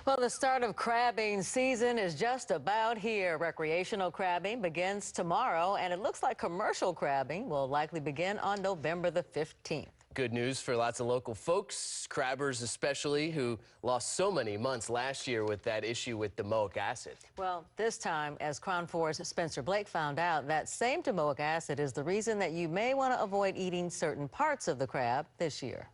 Well, the start of crabbing season is just about here. Recreational crabbing begins tomorrow, and it looks like commercial crabbing will likely begin on November the 15th. Good news for lots of local folks, crabbers especially, who lost so many months last year with that issue with domoic acid. Well, this time, as KRON 4's Spencer Blake found out, that same domoic acid is the reason that you may want to avoid eating certain parts of the crab this year.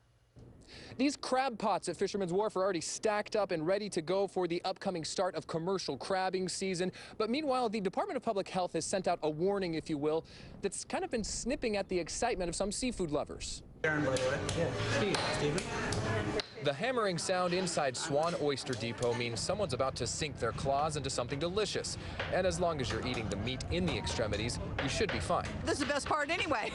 These crab pots at Fisherman's Wharf are already stacked up and ready to go for the upcoming start of commercial crabbing season. But meanwhile, the Department of Public Health has sent out a warning, if you will, that's kind of been snipping at the excitement of some seafood lovers. Aaron, by the way. Yeah, Steven. The hammering sound inside Swan Oyster Depot means someone's about to sink their claws into something delicious. And as long as you're eating the meat in the extremities, you should be fine. This is the best part anyway.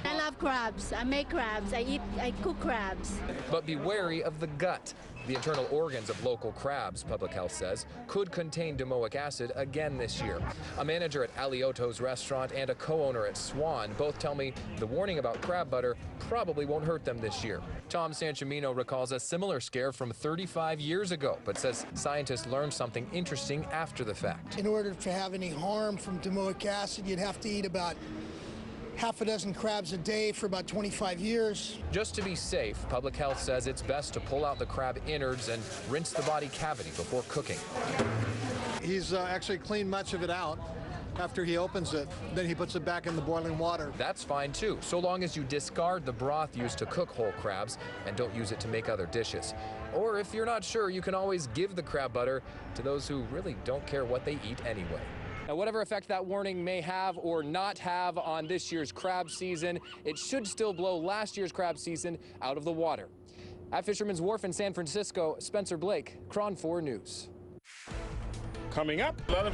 I love crabs. I make crabs. I cook crabs. But be wary of the gut. The internal organs of local crabs, Public Health says, could contain domoic acid again this year. A manager at Aliotto's restaurant and a co-owner at Swan both tell me the warning about crab butter probably won't hurt them this year. Tom Sanchimino recalls a similar scare from 35 years ago, but says scientists learned something interesting after the fact. In order to have any harm from domoic acid, you'd have to eat about half a dozen crabs a day for about 25 years. Just to be safe, Public Health says it's best to pull out the crab innards and rinse the body cavity before cooking. He's actually cleaned much of it out. After he opens it, then he puts it back in the boiling water. That's fine too, so long as you discard the broth used to cook whole crabs and don't use it to make other dishes. Or if you're not sure, you can always give the crab butter to those who really don't care what they eat anyway. Now, whatever effect that warning may have or not have on this year's crab season, it should still blow last year's crab season out of the water. At Fisherman's Wharf in San Francisco, Spencer Blake, KRON 4 News. Coming up, a lot of